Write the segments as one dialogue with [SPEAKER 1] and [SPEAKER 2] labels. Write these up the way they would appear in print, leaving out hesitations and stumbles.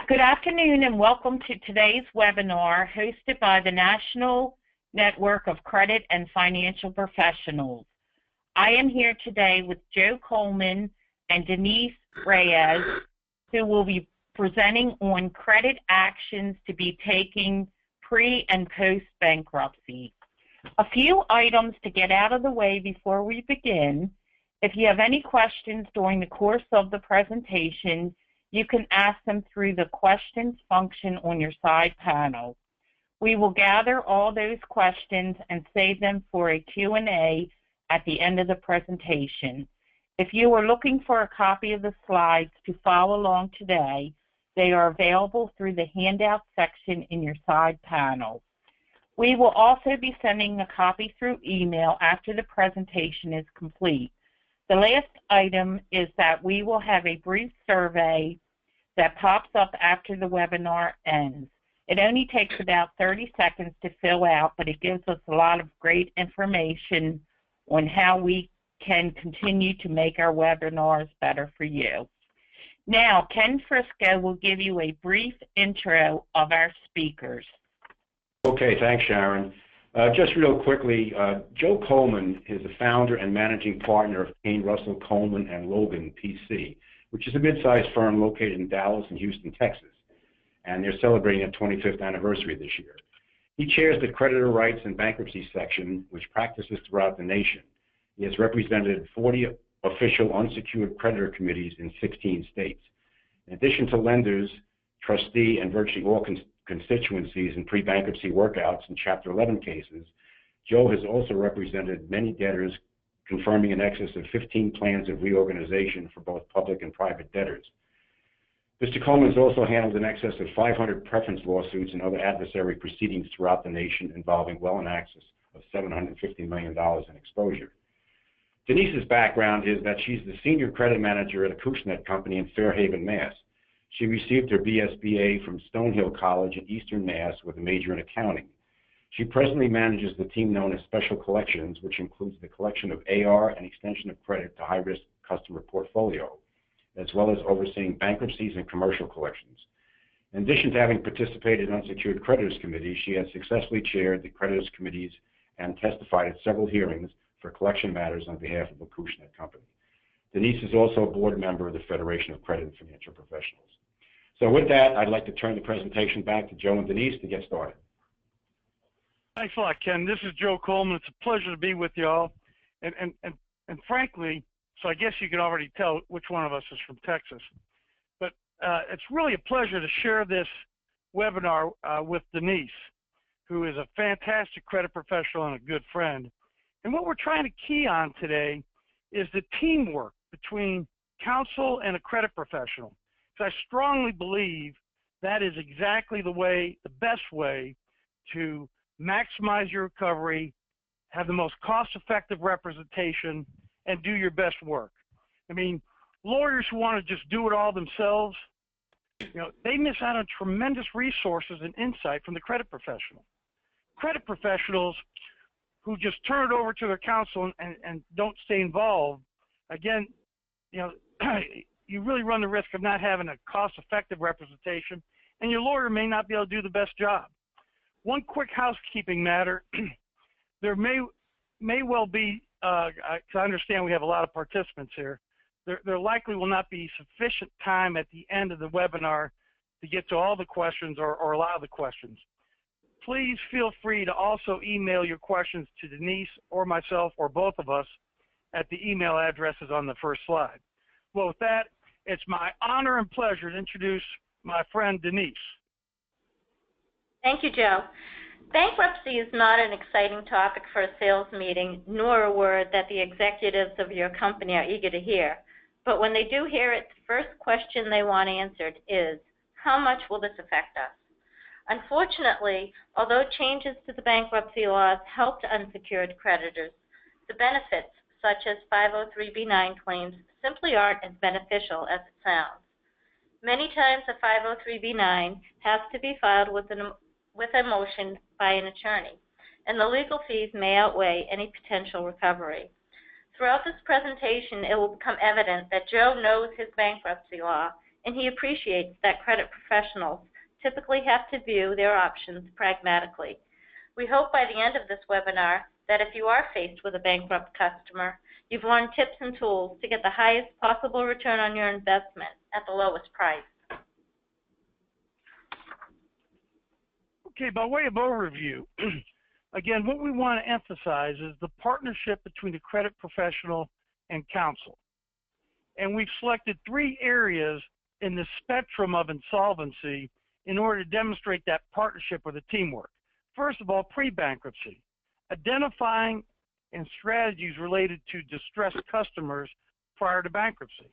[SPEAKER 1] Good afternoon and welcome to today's webinar hosted by the National Network of Credit and Financial Professionals. I am here today with Joe Coleman and Denise Reyes, who will be presenting on credit actions to be taken pre- and post-bankruptcy. A few items to get out of the way before we begin. If you have any questions during the course of the presentation, you can ask them through the questions function on your side panel. We will gather all those questions and save them for a Q&A at the end of the presentation. If you are looking for a copy of the slides to follow along today, they are available through the handout section in your side panel. We will also be sending a copy through email after the presentation is complete. The last item is that we will have a brief survey that pops up after the webinar ends. It only takes about 30 seconds to fill out, but it gives us a lot of great information on how we can continue to make our webinars better for you. Now, Ken Frisco will give you a brief intro of our speakers.
[SPEAKER 2] Okay, thanks, Sharon. Just real quickly, Joe Coleman is the founder and managing partner of Kane Russell Coleman and Logan PC, which is a mid-sized firm located in Dallas and Houston, Texas, and they're celebrating their 25th anniversary this year. He chairs the Creditor Rights and Bankruptcy section, which practices throughout the nation. He has represented 40 official unsecured creditor committees in 16 states. In addition to lenders, trustee, and virtually all constituencies in pre-bankruptcy workouts and Chapter 11 cases, Joe has also represented many debtors, confirming in excess of 15 plans of reorganization for both public and private debtors. Mr. Coleman has also handled in excess of 500 preference lawsuits and other adversary proceedings throughout the nation involving well in excess of $750 million in exposure. Denise's background is that she's the senior credit manager at a Acushnet company in Fairhaven, Mass. She received her BSBA from Stonehill College in Eastern Mass with a major in accounting. She presently manages the team known as Special Collections, which includes the collection of AR and extension of credit to high-risk customer portfolio, as well as overseeing bankruptcies and commercial collections. In addition to having participated in unsecured creditors committees, she has successfully chaired the creditors committees and testified at several hearings for collection matters on behalf of the Acushnet company. Denise is also a board member of the Federation of Credit and Financial Professionals. So with that, I'd like to turn the presentation back to Joe and Denise to get started.
[SPEAKER 3] Thanks a lot, Ken. This is Joe Coleman. It's a pleasure to be with y'all. And frankly, so I guess you can already tell which one of us is from Texas. But it's really a pleasure to share this webinar with Denise, who is a fantastic credit professional and a good friend. And what we're trying to key on today is the teamwork between counsel and a credit professional. Because I strongly believe that is exactly the best way to maximize your recovery, have the most cost-effective representation, and do your best work. I mean, lawyers who want to just do it all themselves, they miss out on tremendous resources and insight from the credit professional. Credit professionals who just turn it over to their counsel and don't stay involved, again, you really run the risk of not having a cost-effective representation, and your lawyer may not be able to do the best job. One quick housekeeping matter, there may well be, because I understand we have a lot of participants here, there likely will not be sufficient time at the end of the webinar to get to all the questions or a lot of the questions. Please feel free to also email your questions to Denise or myself or both of us at the email addresses on the first slide. Well, with that, it's my honor and pleasure to introduce my friend Denise.
[SPEAKER 4] Thank you, Joe. Bankruptcy is not an exciting topic for a sales meeting, nor a word that the executives of your company are eager to hear. But when they do hear it, the first question they want answered is, how much will this affect us? Unfortunately, although changes to the bankruptcy laws helped unsecured creditors, the benefits, such as 503b9 claims, simply aren't as beneficial as it sounds. Many times a 503b9 has to be filed with a motion by an attorney, and the legal fees may outweigh any potential recovery. Throughout this presentation, it will become evident that Joe knows his bankruptcy law and he appreciates that credit professionals typically have to view their options pragmatically. We hope by the end of this webinar that if you are faced with a bankrupt customer, you've learned tips and tools to get the highest possible return on your investment at the lowest price.
[SPEAKER 3] Okay, by way of overview, again, what we want to emphasize is the partnership between the credit professional and counsel. And we've selected 3 areas in the spectrum of insolvency in order to demonstrate that partnership or the teamwork. First of all, pre-bankruptcy, identifying and strategies related to distressed customers prior to bankruptcy.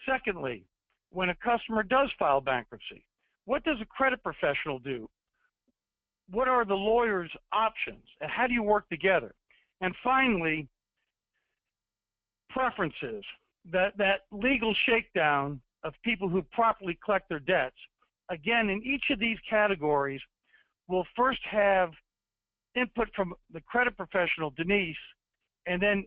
[SPEAKER 3] Secondly, when a customer does file bankruptcy, what does a credit professional do? What are the lawyer's options, and how do you work together? And finally, preferences, that legal shakedown of people who properly collect their debts. Again, in each of these categories, we'll first have input from the credit professional, Denise, and then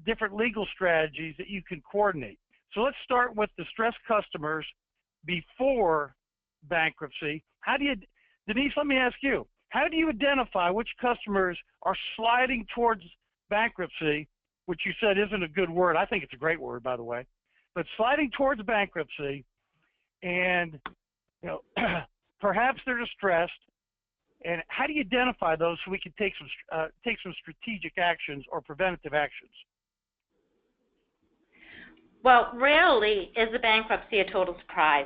[SPEAKER 3] different legal strategies that you can coordinate. So let's start with distressed customers before bankruptcy. Denise, let me ask you, how do you identify which customers are sliding towards bankruptcy, which you said isn't a good word? I think it's a great word, by the way, but sliding towards bankruptcy, and perhaps they're distressed, and how do you identify those so we can take some strategic actions or preventative actions?
[SPEAKER 4] Well, rarely is a bankruptcy a total surprise.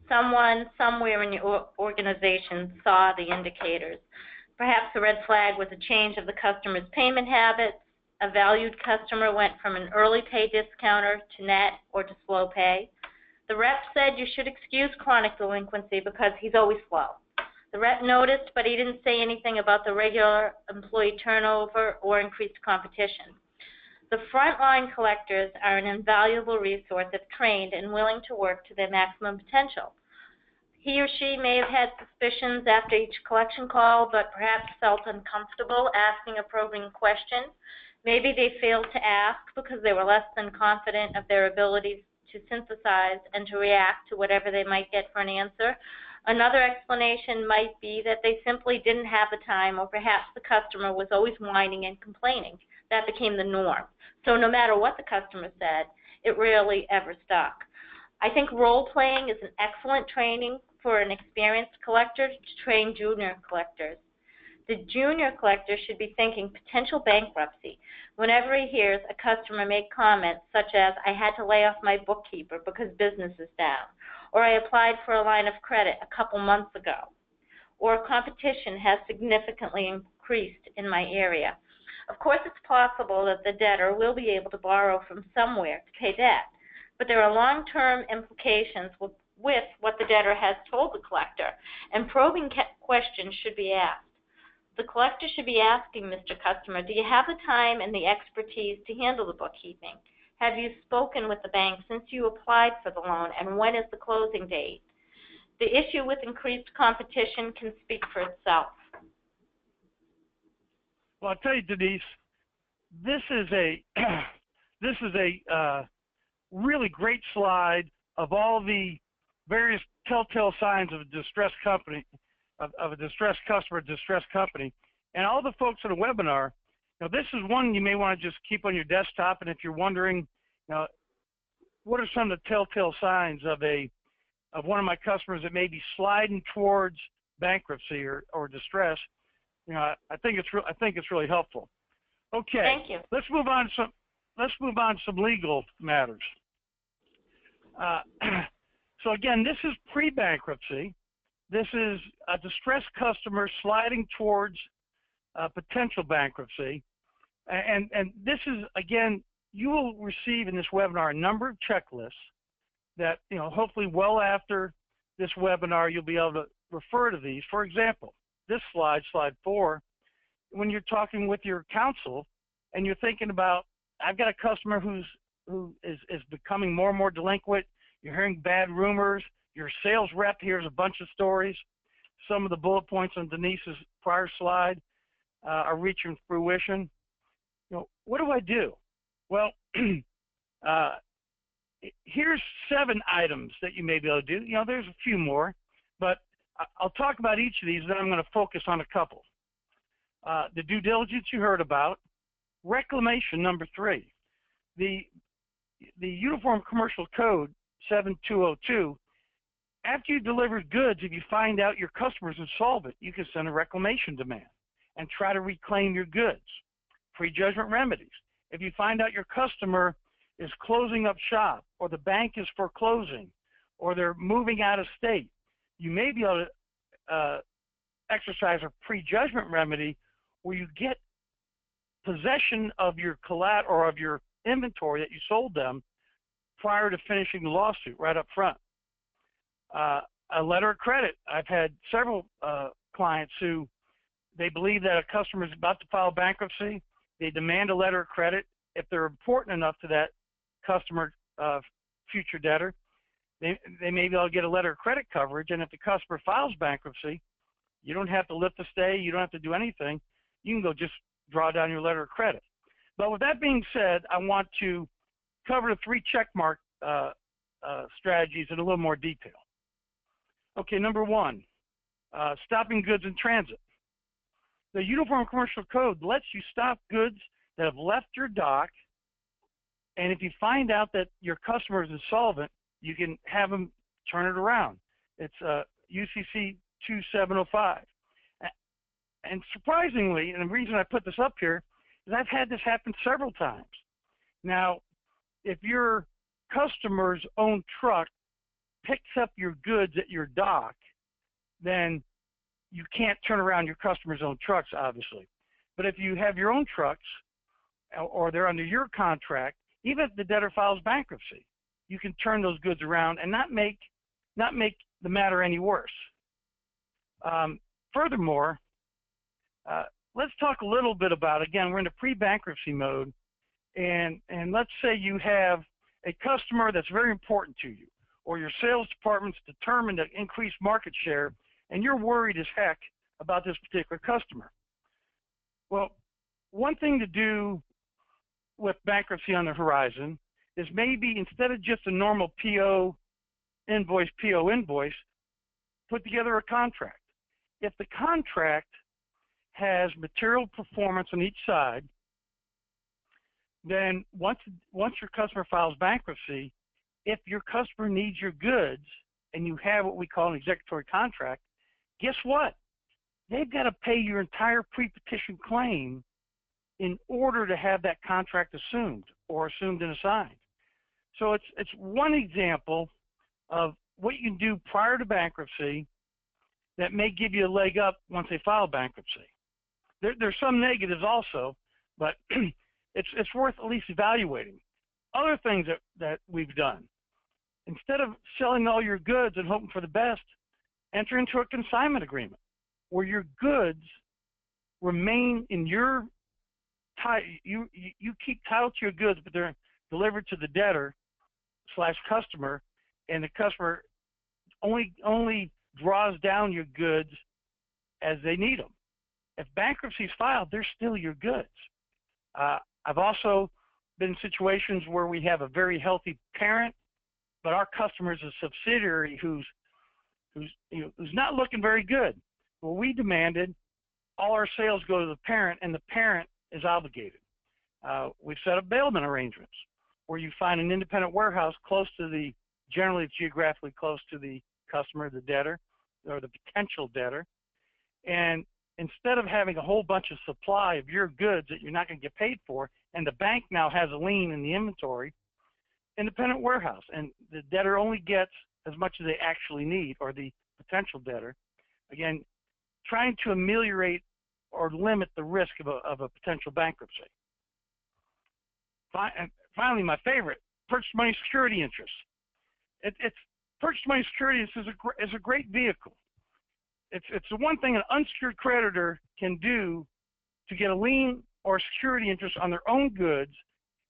[SPEAKER 4] Someone somewhere in your organization saw the indicators. Perhaps the red flag was a change of the customer's payment habits. A valued customer went from an early pay discounter to net or to slow pay. The rep said you should excuse chronic delinquency because he's always slow. The rep noticed, but he didn't say anything about the regular employee turnover or increased competition. The frontline collectors are an invaluable resource if trained and willing to work to their maximum potential. He or she may have had suspicions after each collection call, but perhaps felt uncomfortable asking a probing question. Maybe they failed to ask because they were less than confident of their abilities to synthesize and to react to whatever they might get for an answer. Another explanation might be that they simply didn't have the time, or perhaps the customer was always whining and complaining. That became the norm. So no matter what the customer said, it rarely ever stuck. I think role-playing is an excellent training for an experienced collector to train junior collectors. The junior collector should be thinking potential bankruptcy whenever he hears a customer make comments such as, I had to lay off my bookkeeper because business is down, or I applied for a line of credit a couple months ago, or competition has significantly increased in my area. Of course, it's possible that the debtor will be able to borrow from somewhere to pay debt, but there are long-term implications with what the debtor has told the collector, and probing questions should be asked. The collector should be asking Mr. Customer, do you have the time and the expertise to handle the bookkeeping? Have you spoken with the bank since you applied for the loan, and when is the closing date? The issue with increased competition can speak for itself.
[SPEAKER 3] Well, I'll tell you, Denise, this is a really great slide of all the various telltale signs of a distressed company, of a distressed customer, distressed company. And all the folks in the webinar, this is one you may want to just keep on your desktop. And if you're wondering, what are some of the telltale signs of one of my customers that may be sliding towards bankruptcy or distress, I think it's really helpful. Okay.
[SPEAKER 4] Thank you.
[SPEAKER 3] Let's move on to some legal matters. So again, this is pre-bankruptcy. This is a distressed customer sliding towards potential bankruptcy. And this is, again, you will receive in this webinar a number of checklists that, hopefully well after this webinar, you'll be able to refer to these. For example, this slide 4, when you're talking with your counsel and you're thinking about, I've got a customer who is becoming more and more delinquent, you're hearing bad rumors, your sales rep hears a bunch of stories. Some of the bullet points on Denise's prior slide are reaching fruition. What do I do? Well, Here's 7 items that you may be able to do. You know, there's a few more, but I'll talk about each of these, then I'm going to focus on a couple. The due diligence you heard about. Reclamation, number 3. The Uniform Commercial Code 7202, after you deliver goods, if you find out your customer is insolvent, you can send a reclamation demand and try to reclaim your goods. Prejudgment remedies. If you find out your customer is closing up shop, or the bank is foreclosing, or they're moving out of state, you may be able to exercise a prejudgment remedy where you get possession of your collateral or of your inventory that you sold them prior to finishing the lawsuit right up front. A letter of credit. I've had several clients who they believe that a customer is about to file bankruptcy. They demand a letter of credit. If they're important enough to that customer, future debtor, they may be able to get a letter of credit coverage. And if the customer files bankruptcy, you don't have to lift the stay. You don't have to do anything. You can go just draw down your letter of credit. But with that being said, I want to cover the 3 checkmark strategies in a little more detail. Okay, number 1, stopping goods in transit. The Uniform Commercial Code lets you stop goods that have left your dock, and if you find out that your customer is insolvent, you can have them turn it around. It's UCC 2705. And surprisingly, and the reason I put this up here is I've had this happen several times. Now, if your customer's own truck picks up your goods at your dock, then you can't turn around your customer's own trucks, obviously. But if you have your own trucks, or they're under your contract, even if the debtor files bankruptcy, you can turn those goods around and not make the matter any worse. Furthermore, let's talk a little bit about, again, we're in a pre-bankruptcy mode, and let's say you have a customer that's very important to you, or your sales department's determined to increase market share, and you're worried as heck about this particular customer. Well, one thing to do with bankruptcy on the horizon is maybe instead of just a normal PO invoice, put together a contract. If the contract has material performance on each side, then once your customer files bankruptcy, if your customer needs your goods and you have what we call an executory contract, guess what? They've got to pay your entire pre-petition claim in order to have that contract assumed and assigned. So it's one example of what you can do prior to bankruptcy that may give you a leg up once they file bankruptcy. There's some negatives also, but it's worth at least evaluating. Other things that we've done, instead of selling all your goods and hoping for the best, enter into a consignment agreement where your goods remain in your you keep title to your goods, but they're delivered to the debtor / customer, and the customer only draws down your goods as they need them. If bankruptcy is filed, they're still your goods. I've also been in situations where we have a very healthy parent, but our customer is a subsidiary who's not looking very good. Well, we demanded all our sales go to the parent, and the parent is obligated. We've set up bailment arrangements where you find an independent warehouse generally it's geographically close to the customer, the debtor, or the potential debtor. And instead of having a whole bunch of supply of your goods that you're not going to get paid for, and the bank now has a lien in the inventory, independent warehouse, and the debtor only gets as much as they actually need, or the potential debtor. Again, trying to ameliorate or limit the risk of a potential bankruptcy. Finally, my favorite, purchase money security interest. It's purchase money security is a great vehicle. It's the one thing an unsecured creditor can do to get a lien or security interest on their own goods,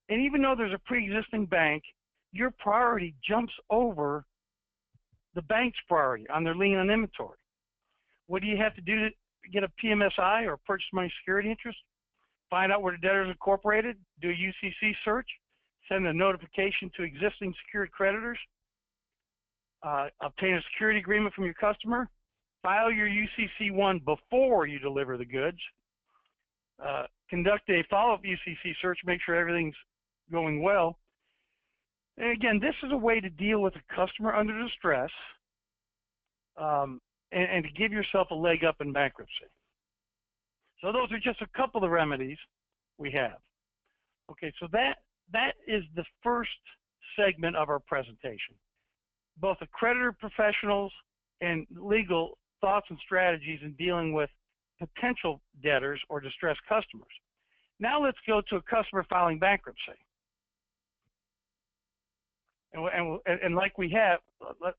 [SPEAKER 3] and even though there's a pre-existing bank, your priority jumps over the bank's priority on their lien on inventory. What do you have to do to get a PMSI, or purchase money security interest? Find out where the debtor is incorporated, do a UCC search, send a notification to existing secured creditors, obtain a security agreement from your customer, file your UCC-1 before you deliver the goods, conduct a follow-up UCC search, make sure everything's going well. And again, this is a way to deal with a customer under distress and to give yourself a leg up in bankruptcy. So those are just a couple of remedies we have. Okay, so that is the first segment of our presentation. Both the creditor professionals and legal thoughts and strategies in dealing with potential debtors or distressed customers. Now let's go to a customer filing bankruptcy. And like we have,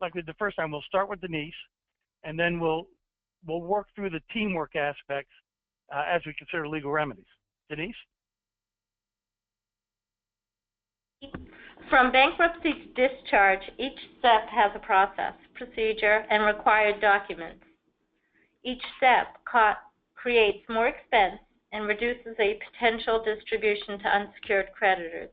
[SPEAKER 3] like we did the first time, we'll start with Denise, and then we'll work through the teamwork aspects as we consider legal remedies. Denise?
[SPEAKER 4] From bankruptcy to discharge, each step has a process, procedure, and required documents. Each step creates more expense and reduces a potential distribution to unsecured creditors.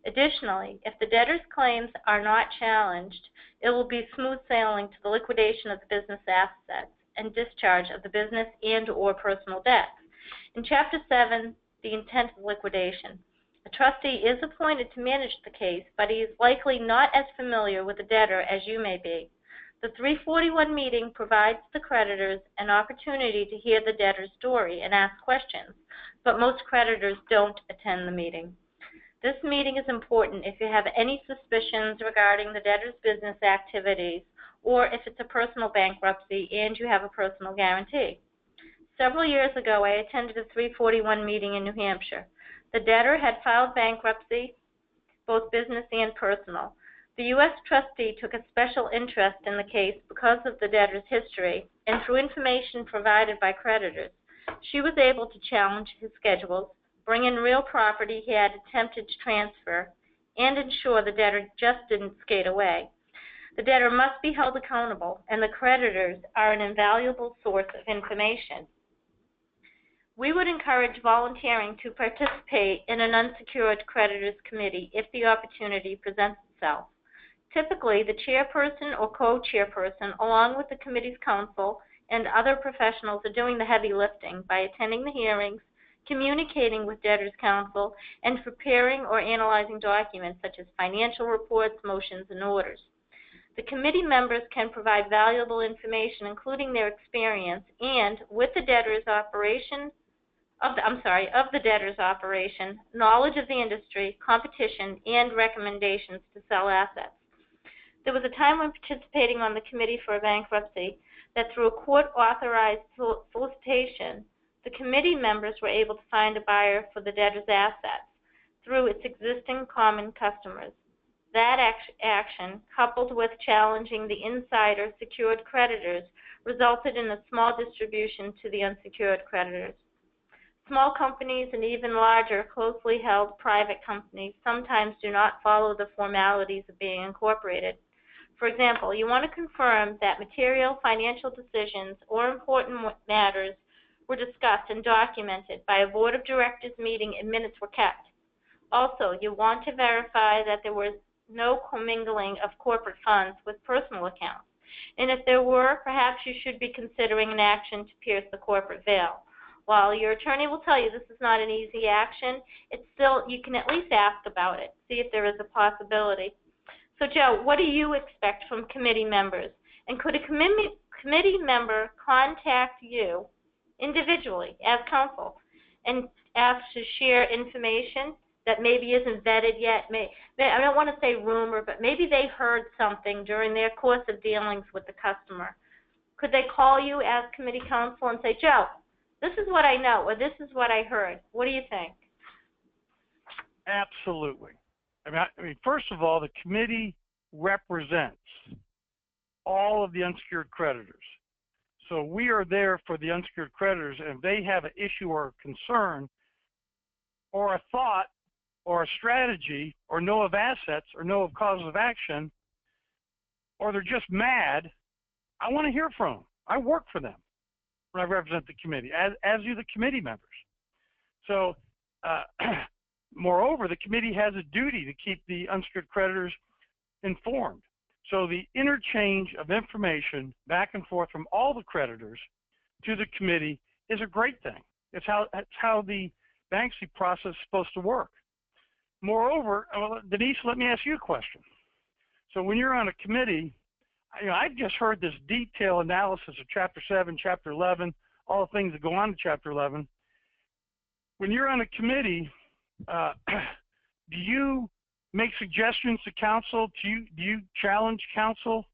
[SPEAKER 4] Additionally, if the debtor's claims are not challenged, it will be smooth sailing to the liquidation of the business assets and discharge of the business and/or personal debts. In Chapter 7, the intent of liquidation. A trustee is appointed to manage the case, but he is likely not as familiar with the debtor as you may be. The 341 meeting provides the creditors an opportunity to hear the debtor's story and ask questions, but most creditors don't attend the meeting. This meeting is important if you have any suspicions regarding the debtor's business activities or if it's a personal bankruptcy and you have a personal guarantee. Several years ago, I attended a 341 meeting in New Hampshire. The debtor had filed bankruptcy, both business and personal. The U.S. trustee took a special interest in the case because of the debtor's history and through information provided by creditors. She was able to challenge his schedules, bring in real property he had attempted to transfer, and ensure the debtor just didn't skate away. The debtor must be held accountable, and the creditors are an invaluable source of information. We would encourage volunteering to participate in an unsecured creditors committee if the opportunity presents itself. Typically, the chairperson or co-chairperson, along with the committee's counsel and other professionals, are doing the heavy lifting by attending the hearings, communicating with debtors' counsel, and preparing or analyzing documents such as financial reports, motions, and orders. The committee members can provide valuable information, including their experience and, with the debtor's operation, of the debtor's operation, knowledge of the industry, competition, and recommendations to sell assets. There was a time when participating on the committee for a bankruptcy that through a court-authorized solicitation, the committee members were able to find a buyer for the debtor's assets through its existing common customers. That action, coupled with challenging the insider secured creditors, resulted in a small distribution to the unsecured creditors. Small companies and even larger, closely held private companies sometimes do not follow the formalities of being incorporated. For example, you want to confirm that material financial decisions or important matters were discussed and documented by a board of directors meeting and minutes were kept. Also, you want to verify that there was no commingling of corporate funds with personal accounts. And if there were, perhaps you should be considering an action to pierce the corporate veil. While your attorney will tell you this is not an easy action, it's still, you can at least ask about it, see if there is a possibility. So Joe, what do you expect from committee members? And could a committee member contact you individually as counsel and ask to share information that maybe isn't vetted yet? I don't want to say rumor, but maybe they heard something during their course of dealings with the customer. Could they call you as committee counsel and say, Joe, this is what I know, or this is what I heard. What do you think?
[SPEAKER 3] Absolutely. I mean, first of all, the committee represents all of the unsecured creditors. So we are there for the unsecured creditors, and if they have an issue or a concern or a thought or a strategy or know of assets or know of causes of action, or they're just mad, I want to hear from them. I work for them when I represent the committee, as do the committee members. So Moreover, the committee has a duty to keep the unsecured creditors informed. So the interchange of information back and forth from all the creditors to the committee is a great thing. It's how the bankruptcy process is supposed to work. Moreover, Denise, let me ask you a question. So when you're on a committee, I've just heard this detailed analysis of Chapter 7, Chapter 11, all the things that go on in Chapter 11. When you're on a committee, do you make suggestions to counsel? Do you challenge counsel?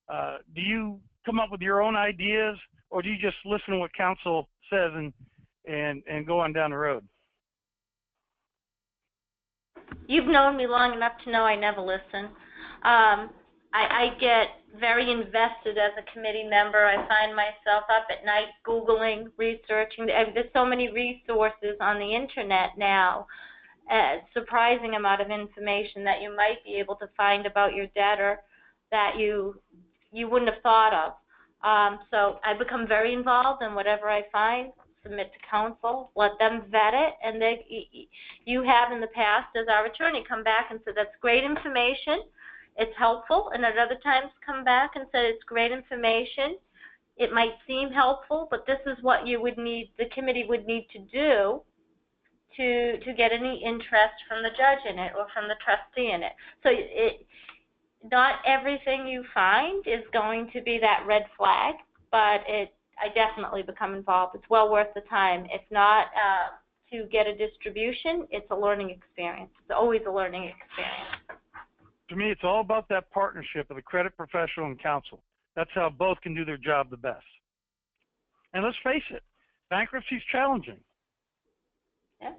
[SPEAKER 3] Do you come up with your own ideas, or do you just listen to what counsel says and go on down the road?
[SPEAKER 4] You've known me long enough to know I never listen. I get very invested as a committee member. I find myself up at night Googling, researching. There's so many resources on the internet now, a surprising amount of information that you might be able to find about your debtor that you wouldn't have thought of. So I become very involved in whatever I find, submit to counsel, let them vet it, and you have in the past, as our attorney, come back and said, that's great information, it's helpful, and at other times come back and said, it's great information, it might seem helpful, but this is what you would need, the committee would need to do to get any interest from the judge in it or from the trustee in it. So not everything you find is going to be that red flag, but I definitely become involved. It's well worth the time. If not to get a distribution, it's a learning experience. It's always a learning experience.
[SPEAKER 3] To me, it's all about that partnership of the credit professional and counsel. That's how both can do their job the best. And let's face it, bankruptcy is challenging.
[SPEAKER 4] Yeah.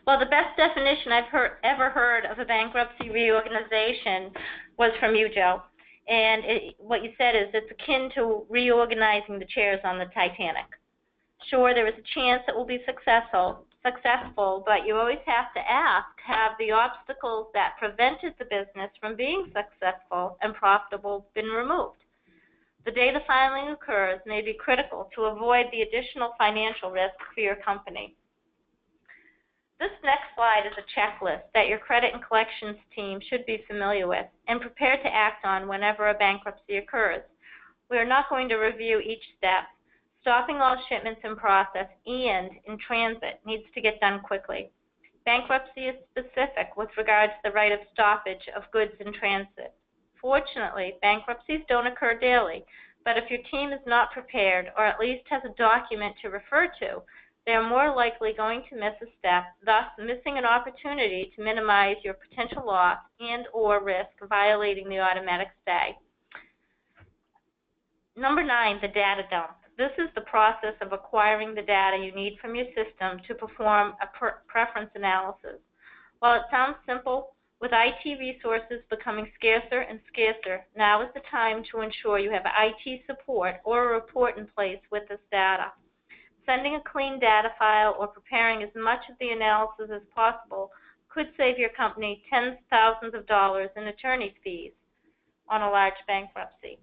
[SPEAKER 4] Well, the best definition I've ever heard of a bankruptcy reorganization was from you, Joe. And what you said is it's akin to reorganizing the chairs on the Titanic. Sure, there is a chance it will be successful, but you always have to ask, have the obstacles that prevented the business from being successful and profitable been removed? The day the filing occurs may be critical to avoid the additional financial risk for your company. This next slide is a checklist that your credit and collections team should be familiar with and prepared to act on whenever a bankruptcy occurs. We are not going to review each step. Stopping all shipments in process and in transit needs to get done quickly. Bankruptcy is specific with regard to the right of stoppage of goods in transit. Fortunately, bankruptcies don't occur daily, but if your team is not prepared or at least has a document to refer to, they are more likely going to miss a step, thus missing an opportunity to minimize your potential loss and or risk of violating the automatic stay. Number 9, the data dump. This is the process of acquiring the data you need from your system to perform a preference analysis. While it sounds simple, with IT resources becoming scarcer and scarcer, now is the time to ensure you have IT support or a report in place with this data. Sending a clean data file or preparing as much of the analysis as possible could save your company tens of thousands of dollars in attorney fees on a large bankruptcy.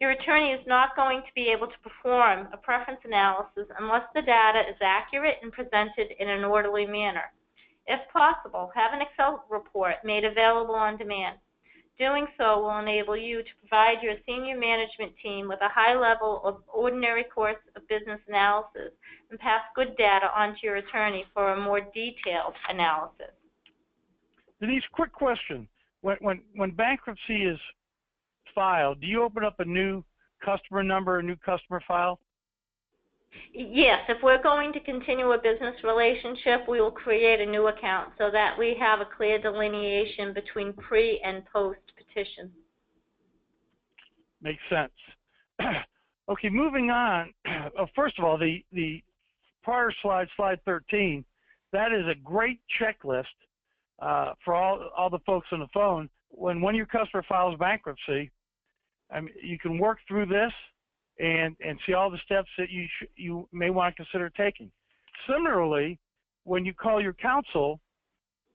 [SPEAKER 4] Your attorney is not going to be able to perform a preference analysis unless the data is accurate and presented in an orderly manner. If possible, have an Excel report made available on demand. Doing so will enable you to provide your senior management team with a high level of ordinary course of business analysis and pass good data on to your attorney for a more detailed analysis.
[SPEAKER 3] Denise, quick question. When bankruptcy is filed, do you open up a new customer number, a new customer file?
[SPEAKER 4] Yes, if we're going to continue a business relationship, we will create a new account so that we have a clear delineation between pre and post petition.
[SPEAKER 3] Makes sense. Okay, moving on. First of all, the prior slide, slide 13, that is a great checklist for all the folks on the phone. When one of your customer files bankruptcy, you can work through this and see all the steps that you may want to consider taking. Similarly, when you call your counsel,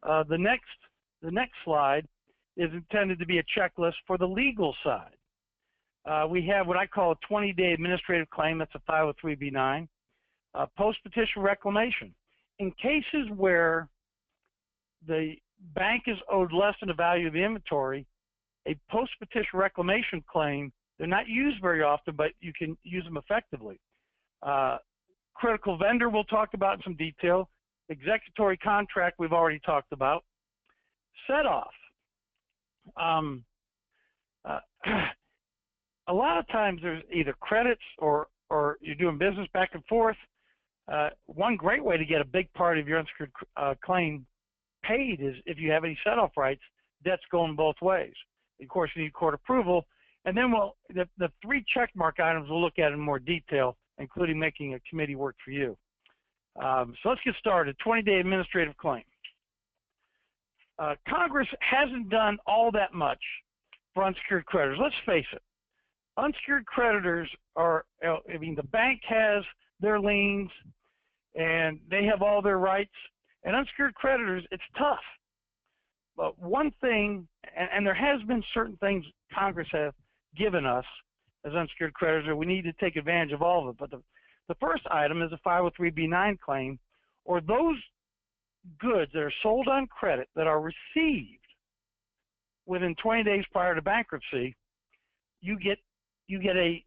[SPEAKER 3] the next slide is intended to be a checklist for the legal side. We have what I call a 20-day administrative claim. That's a 503B9. Post-petition reclamation. In cases where the bank is owed less than the value of the inventory, a post-petition reclamation claim, they're not used very often, but you can use them effectively. Critical vendor we'll talk about in some detail. Executory contract we've already talked about. Set off. A lot of times there's either credits or you're doing business back and forth. One great way to get a big part of your unsecured claim paid is if you have any set-off rights, debt's going both ways. Of course, you need court approval. And then the 3 checkmark items we'll look at in more detail, including making a committee work for you. So let's get started. 20-day administrative claim. Congress hasn't done all that much for unsecured creditors. Let's face it. Unsecured creditors are, the bank has their liens and they have all their rights. And unsecured creditors, it's tough. But one thing, and there has been certain things Congress have given us as unsecured creditors that we need to take advantage of all of it. But the first item is a 503b9 claim, or those goods that are sold on credit that are received within 20 days prior to bankruptcy, you get an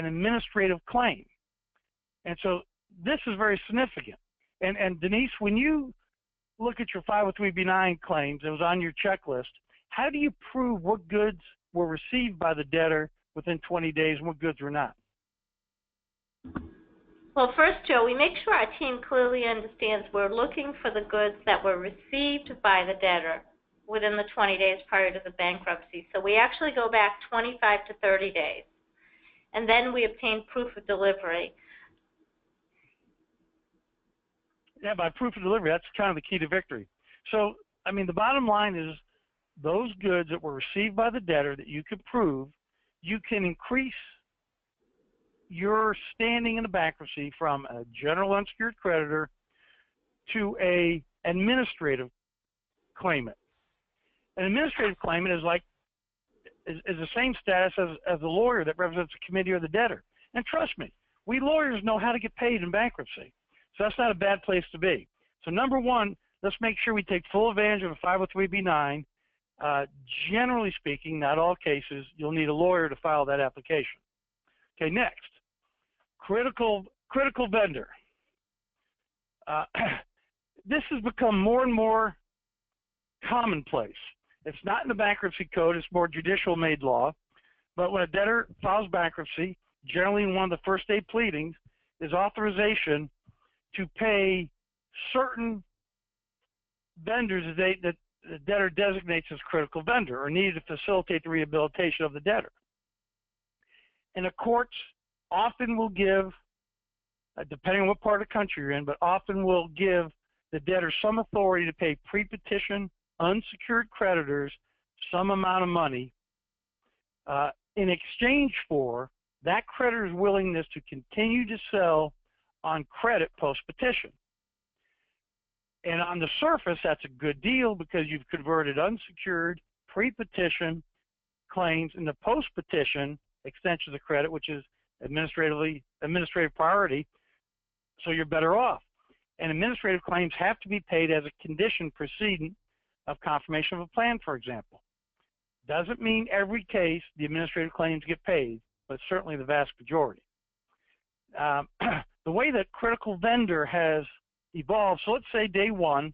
[SPEAKER 3] administrative claim. And so this is very significant. And Denise, when you look at your 503b9 claims, it was on your checklist, how do you prove what goods were received by the debtor within 20 days and what goods were not?
[SPEAKER 4] Well, first, Joe, we make sure our team clearly understands we're looking for the goods that were received by the debtor within the 20 days prior to the bankruptcy. So we actually go back 25 to 30 days. And then we obtain proof of delivery.
[SPEAKER 3] Yeah, by proof of delivery, that's kind of the key to victory. So, the bottom line is those goods that were received by the debtor that you could prove, you can increase your standing in the bankruptcy from a general unsecured creditor to a administrative claimant. An administrative claimant is the same status as the lawyer that represents the committee or the debtor. And trust me, we lawyers know how to get paid in bankruptcy. So that's not a bad place to be. So number one, let's make sure we take full advantage of a 503b9. Generally speaking, not all cases, you'll need a lawyer to file that application. Okay, next, critical vendor. This has become more and more commonplace. It's not in the bankruptcy code, it's more judicial made law. But when a debtor files bankruptcy, generally in one of the first day pleadings, is authorization to pay certain vendors that the debtor designates as critical vendor or needed to facilitate the rehabilitation of the debtor. And the courts often will give, depending on what part of the country you're in, but often will give the debtor some authority to pay pre-petition unsecured creditors some amount of money in exchange for that creditor's willingness to continue to sell on credit post-petition. And on the surface, that's a good deal because you've converted unsecured pre-petition claims into post-petition extensions of credit, which is administrative priority, so you're better off. And administrative claims have to be paid as a condition precedent of confirmation of a plan, for example. Doesn't mean every case the administrative claims get paid, but certainly the vast majority. The way that critical vendor has evolved, so let's say day one,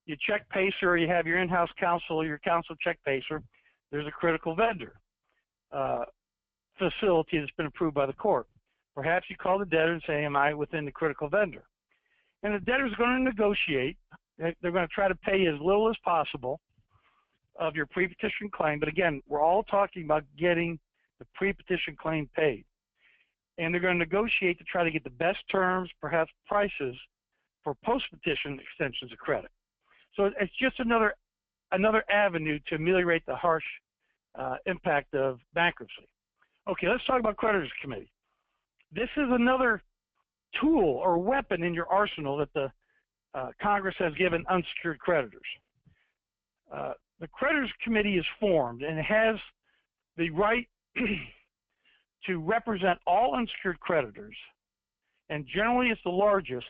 [SPEAKER 3] you check Pacer, or you have your in-house counsel, your counsel check Pacer, there's a critical vendor facility that's been approved by the court. Perhaps you call the debtor and say, am I within the critical vendor? And the debtor's going to negotiate. They're going to try to pay as little as possible of your pre-petition claim. But again, we're all talking about getting the pre-petition claim paid. And they're going to negotiate to try to get the best terms, perhaps prices, for post-petition extensions of credit. So it's just another avenue to ameliorate the harsh impact of bankruptcy. Okay, let's talk about creditors committee. This is another tool or weapon in your arsenal that the Congress has given unsecured creditors. The creditors committee is formed and it has the right to represent all unsecured creditors, and generally it's the largest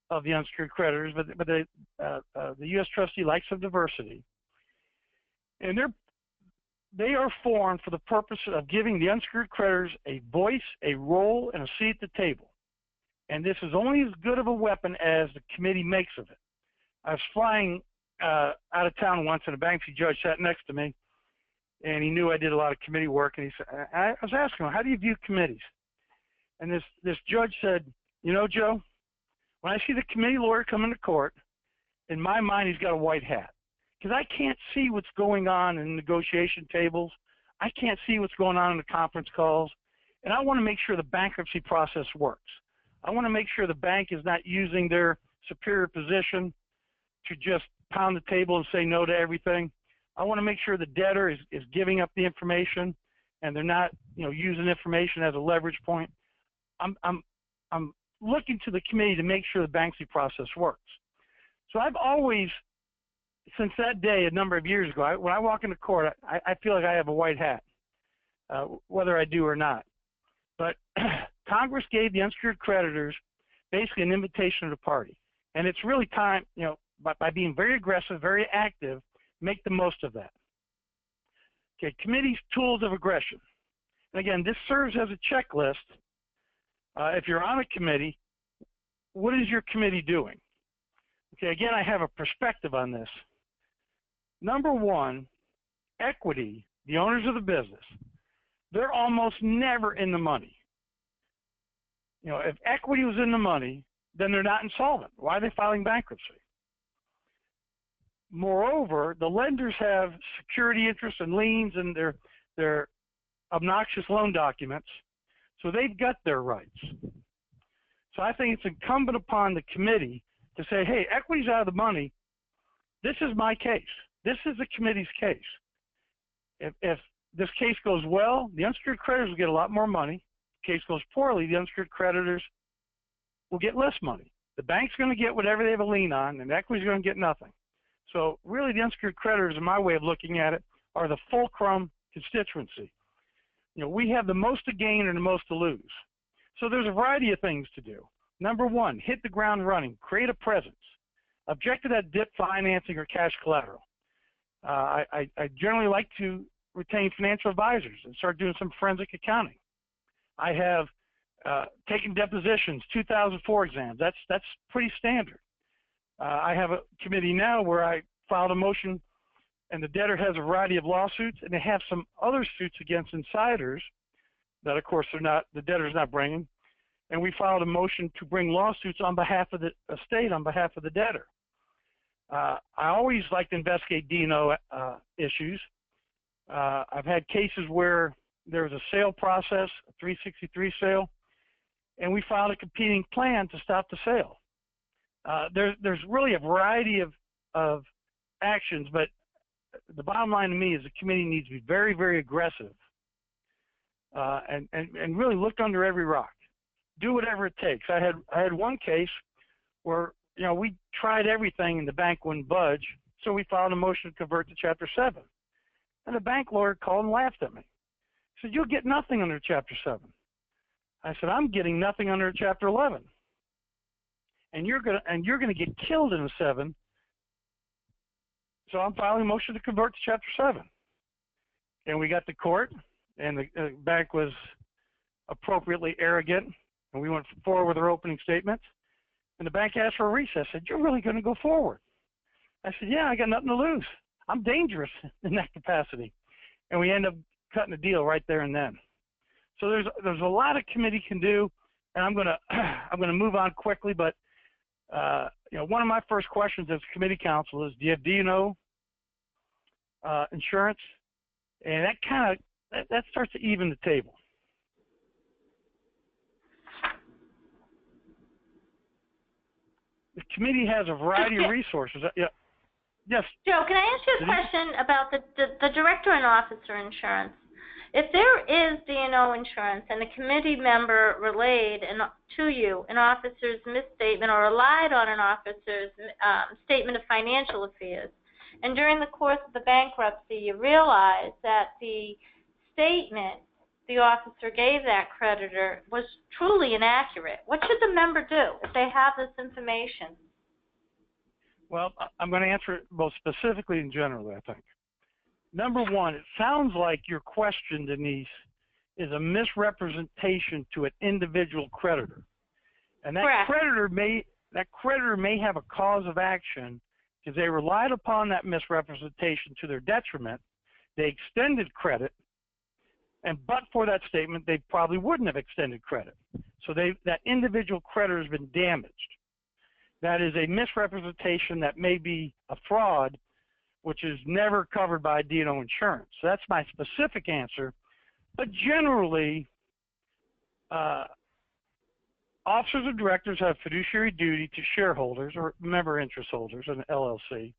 [SPEAKER 3] of the unsecured creditors, but the U.S. trustee likes some diversity, and they are formed for the purpose of giving the unsecured creditors a voice, a role, and a seat at the table. And this is only as good of a weapon as the committee makes of it. I was flying out of town once, and a bankruptcy judge sat next to me, and he knew I did a lot of committee work, and he said, I was asking him, how do you view committees? And this judge said, you know, Joe, when I see the committee lawyer come into court, in my mind, he's got a white hat. Because I can't see what's going on in negotiation tables. I can't see what's going on in the conference calls. And I want to make sure the bankruptcy process works. I want to make sure the bank is not using their superior position to just pound the table and say no to everything. I want to make sure the debtor is giving up the information and they're not, using information as a leverage point. I'm looking to the committee to make sure the bankruptcy process works. So I've always, since that day a number of years ago, when I walk into court, I feel like I have a white hat, whether I do or not. But Congress gave the unsecured creditors basically an invitation to the party. And it's really time, by being very aggressive, very active, make the most of that. Okay, committee's tools of aggression. And again, this serves as a checklist. If you're on a committee, what is your committee doing? Okay, again, I have a perspective on this. Number one, equity, the owners of the business, they're almost never in the money. If equity was in the money, then they're not insolvent. Why are they filing bankruptcy? Moreover, the lenders have security interests and liens and their obnoxious loan documents, so they've got their rights. So I think it's incumbent upon the committee to say, hey, equity's out of the money. This is my case. This is the committee's case. If this case goes well, the unsecured creditors will get a lot more money. If the case goes poorly, the unsecured creditors will get less money. The bank's going to get whatever they have a lien on, and equity's going to get nothing. So really the unsecured creditors, in my way of looking at it, are the fulcrum constituency. We have the most to gain and the most to lose. So there's a variety of things to do. Number one, hit the ground running, create a presence, object to that DIP financing or cash collateral. I generally like to retain financial advisors and start doing some forensic accounting. I have taken depositions, 2004 exams. That's pretty standard. I have a committee now where I filed a motion, and the debtor has a variety of lawsuits, and they have some other suits against insiders that, of course, the debtor's not bringing. And we filed a motion to bring lawsuits on behalf of the estate, on behalf of the debtor. I always like to investigate D&O issues. I've had cases where there was a sale process, a 363 sale, and we filed a competing plan to stop the sale. There's really a variety of actions, but the bottom line to me is the committee needs to be very, very aggressive and really look under every rock. Do whatever it takes. I had one case where we tried everything and the bank wouldn't budge, so we filed a motion to convert to Chapter 7. And the bank lawyer called and laughed at me. He said, "You'll get nothing under Chapter 7." I said, "I'm getting nothing under Chapter 11. And you're gonna get killed in a 7. So I'm filing a motion to convert to Chapter 7." And we got to court, and the bank was appropriately arrogant, and we went forward with our opening statements. And the bank asked for a recess. I said, "You're really going to go forward?" I said, "Yeah, I got nothing to lose. I'm dangerous in that capacity." And we end up cutting a deal right there and then. So there's a lot a committee can do, and I'm gonna move on quickly. But one of my first questions as committee counsel is, do you have D&O insurance? And that starts to even the table. The committee has a variety of resources. Yeah. Yes.
[SPEAKER 4] Joe, can I ask you a question about the director and officer insurance? If there is D&O insurance and the committee member relayed to you an officer's misstatement or relied on an officer's statement of financial affairs, and during the course of the bankruptcy you realize that the statement the officer gave that creditor was truly inaccurate, what should the member do if they have this information?
[SPEAKER 3] Well, I'm going to answer it both specifically and generally, I think. Number one, it sounds like your question, Denise, is a misrepresentation to an individual creditor. And that
[SPEAKER 4] Correct.
[SPEAKER 3] creditor may have a cause of action because they relied upon that misrepresentation to their detriment. They extended credit, and but for that statement, they probably wouldn't have extended credit. So that individual creditor has been damaged. That is a misrepresentation that may be a fraud, which is never covered by D&O insurance. So that's my specific answer. But generally, officers and directors have fiduciary duty to shareholders or member interest holders in an LLC.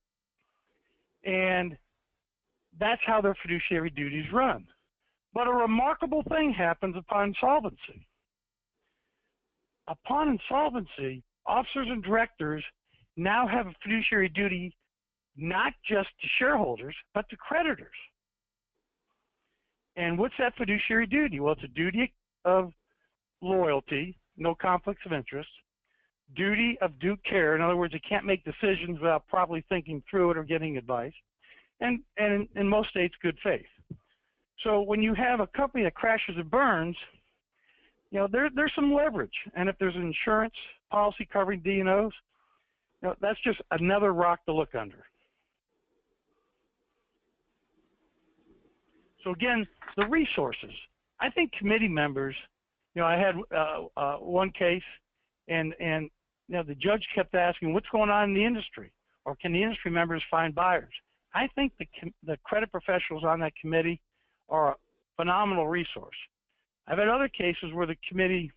[SPEAKER 3] And that's how their fiduciary duties run. But a remarkable thing happens upon insolvency. Upon insolvency, officers and directors now have a fiduciary duty not just to shareholders, but to creditors. And what's that fiduciary duty? Well, it's a duty of loyalty, no conflicts of interest, duty of due care. In other words, you can't make decisions without properly thinking through it or getting advice, and in most states, good faith. So when you have a company that crashes and burns, there's some leverage. And if there's an insurance policy covering D&Os, that's just another rock to look under. So again, the resources. I think committee members, I had one case, and the judge kept asking, what's going on in the industry? Or can the industry members find buyers? I think the credit professionals on that committee are a phenomenal resource. I've had other cases where the committee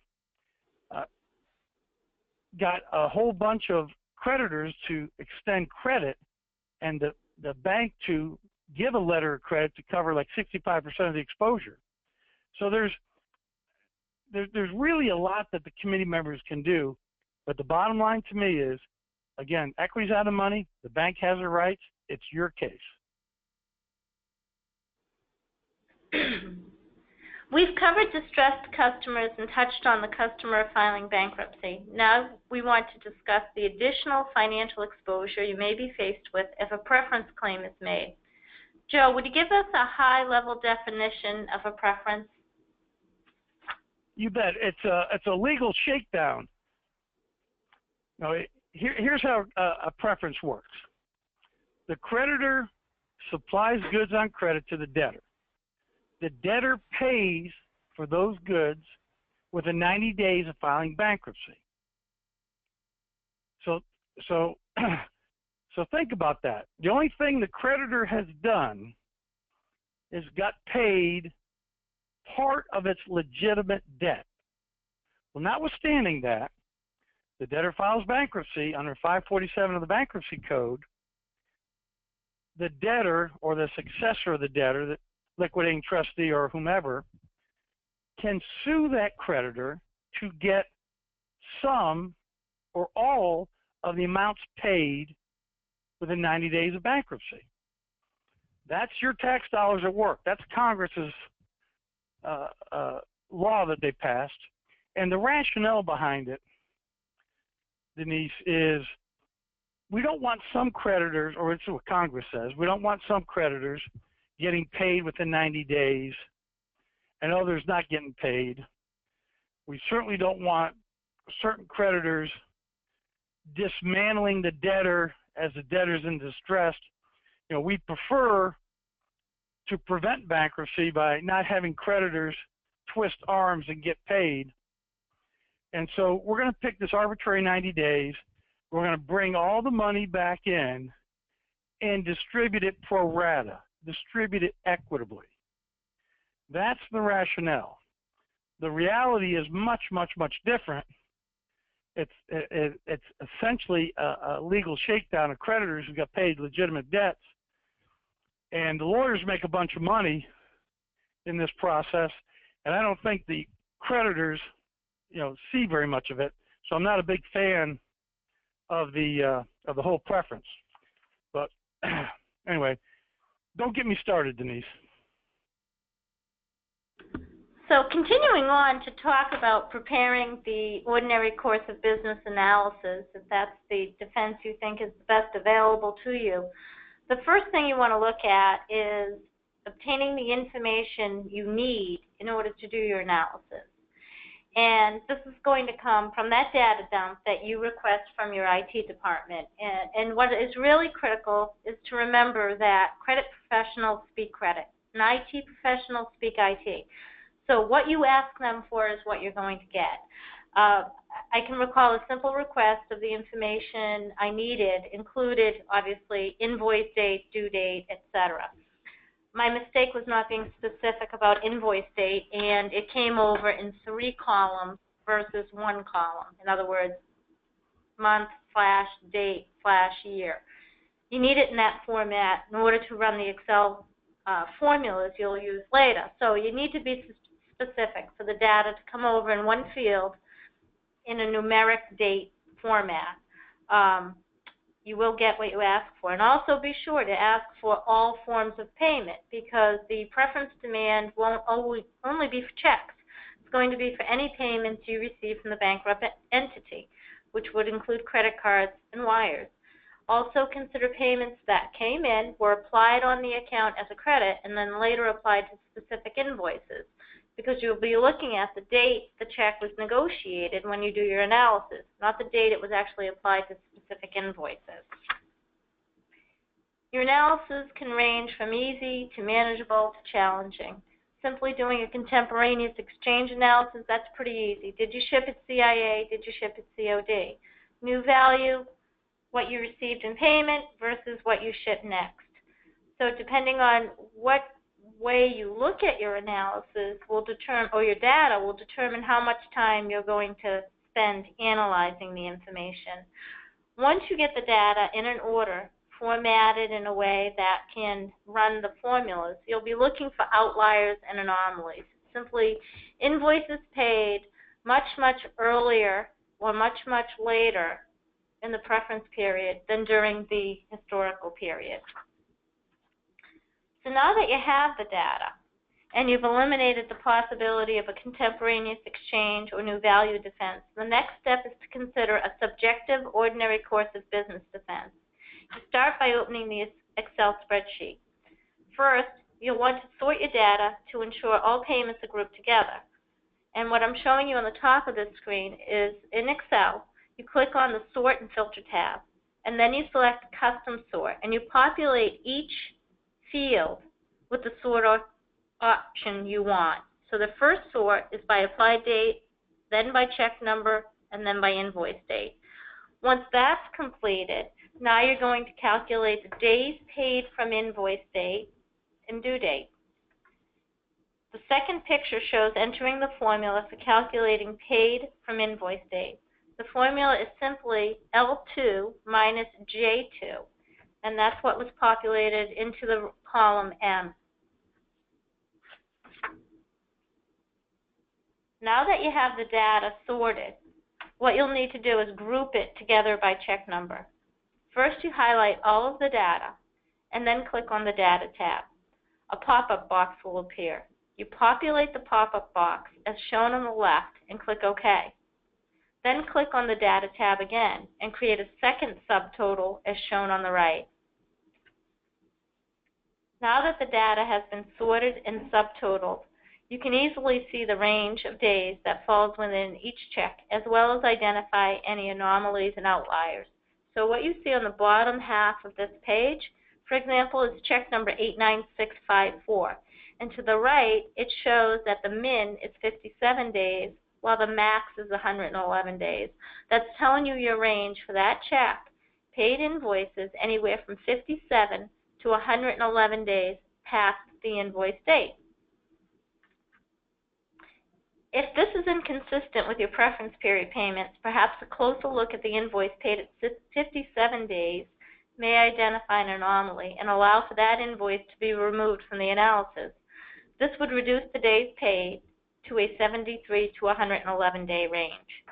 [SPEAKER 3] got a whole bunch of creditors to extend credit, and the bank to give a letter of credit to cover like 65% of the exposure. So there's really a lot that the committee members can do, but the bottom line to me is, again, equity's out of money, the bank has the rights, it's your case.
[SPEAKER 4] We've covered distressed customers and touched on the customer filing bankruptcy. Now we want to discuss the additional financial exposure you may be faced with if a preference claim is made. Joe, would you give us a high-level definition of a preference?
[SPEAKER 3] You bet. It's a legal shakedown. Here's how a preference works. The creditor supplies goods on credit to the debtor. The debtor pays for those goods within 90 days of filing bankruptcy. So think about that. The only thing the creditor has done is got paid part of its legitimate debt. Well, notwithstanding that, the debtor files bankruptcy under 547 of the Bankruptcy Code. The debtor or the successor of the debtor, the liquidating trustee or whomever, can sue that creditor to get some or all of the amounts paid within 90 days of bankruptcy. That's your tax dollars at work. That's Congress's law that they passed. And the rationale behind it, Denise, is we don't want some creditors, or it's what Congress says, we don't want some creditors getting paid within 90 days and others not getting paid. We certainly don't want certain creditors dismantling the debtor as the debtor's in distress. We prefer to prevent bankruptcy by not having creditors twist arms and get paid. And so we're going to pick this arbitrary 90 days. We're going to bring all the money back in and distribute it pro rata, distribute it equitably. That's the rationale. The reality is much, much, much different. It's essentially a legal shakedown of creditors who got paid legitimate debts. And the lawyers make a bunch of money in this process, and I don't think the creditors, see very much of it. So I'm not a big fan of the whole preference. But anyway, don't get me started, Denise.
[SPEAKER 4] So continuing on to talk about preparing the ordinary course of business analysis, if that's the defense you think is the best available to you, the first thing you want to look at is obtaining the information you need in order to do your analysis. And this is going to come from that data dump that you request from your IT department. And what is really critical is to remember that credit professionals speak credit, and IT professionals speak IT. So what you ask them for is what you're going to get. I can recall a simple request of the information I needed, included, obviously, invoice date, due date, etc. My mistake was not being specific about invoice date, and it came over in 3 columns versus 1 column. In other words, month / date / year. You need it in that format in order to run the Excel formulas you'll use later. So you need to be specific for the data to come over in one field in a numeric date format. You will get what you ask for. And also be sure to ask for all forms of payment, because the preference demand won't only be for checks. It's going to be for any payments you receive from the bankrupt entity, which would include credit cards and wires. Also consider payments that came in, were applied on the account as a credit, and then later applied to specific invoices, because you'll be looking at the date the check was negotiated when you do your analysis, not the date it was actually applied to specific invoices. Your analysis can range from easy to manageable to challenging. Simply doing a contemporaneous exchange analysis, that's pretty easy. Did you ship it CIA? Did you ship it COD? New value, what you received in payment versus what you ship next. So depending on what way you look at your analysis will determine, or your data will determine how much time you're going to spend analyzing the information. Once you get the data in an order, formatted in a way that can run the formulas, you'll be looking for outliers and anomalies. Simply invoices paid much earlier or much later in the preference period than during the historical period. So now that you have the data and you've eliminated the possibility of a contemporaneous exchange or new value defense, the next step is to consider a subjective ordinary course of business defense. You start by opening the Excel spreadsheet. First, you'll want to sort your data to ensure all payments are grouped together. And what I'm showing you on the top of this screen is in Excel, you click on the Sort and Filter tab, and then you select Custom Sort, and you populate each field with the sort option you want. So the first sort is by applied date, then by check number, and then by invoice date. Once that's completed, now you're going to calculate the days paid from invoice date and due date. The second picture shows entering the formula for calculating paid from invoice date. The formula is simply L2 minus J2, and that's what was populated into the column M. Now that you have the data sorted, what you'll need to do is group it together by check number. First, you highlight all of the data, and then click on the Data tab. A pop-up box will appear. You populate the pop-up box as shown on the left and click OK. Then click on the Data tab again and create a second subtotal as shown on the right. Now that the data has been sorted and subtotaled, you can easily see the range of days that falls within each check, as well as identify any anomalies and outliers. So what you see on the bottom half of this page, for example, is check number 89654. And to the right, it shows that the min is 57 days, while the max is 111 days. That's telling you your range for that check. Paid invoices anywhere from 57 to 111 days past the invoice date. If this is inconsistent with your preference period payments, perhaps a closer look at the invoice paid at 57 days may identify an anomaly and allow for that invoice to be removed from the analysis. This would reduce the days paid to a 73 to 111 day range.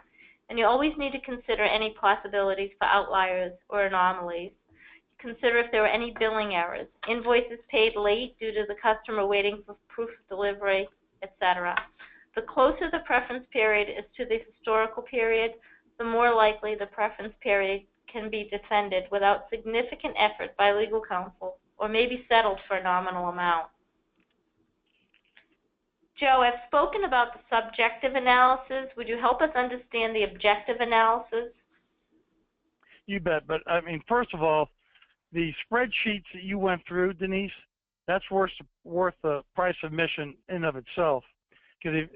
[SPEAKER 4] And you always need to consider any possibilities for outliers or anomalies. Consider if there were any billing errors, invoices paid late due to the customer waiting for proof of delivery, etc. The closer the preference period is to the historical period, the more likely the preference period can be defended without significant effort by legal counsel or may be settled for a nominal amount. Joe, I've spoken about the subjective analysis. Would you help us understand the objective analysis?
[SPEAKER 3] You bet. But I mean, first of all, the spreadsheets that you went through, Denise, that's worth the price of admission in and of itself. Because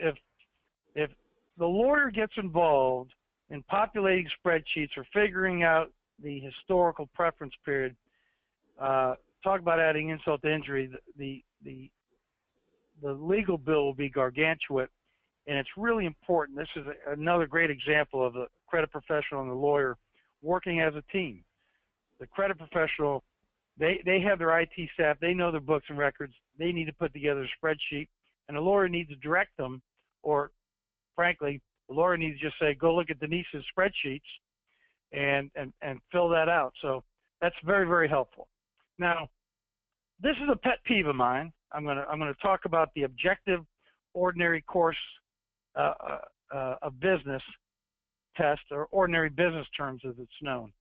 [SPEAKER 3] if the lawyer gets involved in populating spreadsheets or figuring out the historical preference period, talk about adding insult to injury. The legal bill will be gargantuan, and it's really important. This is another great example of the credit professional and the lawyer working as a team. The credit professional, they have their IT staff, they know their books and records, they need to put together a spreadsheet, and the lawyer needs to direct them, or frankly, the lawyer needs to just say, go look at Denise's spreadsheets and fill that out. So that's very, very helpful. Now, this is a pet peeve of mine. I'm gonna talk about the objective ordinary course of business test, or ordinary business terms as it's known.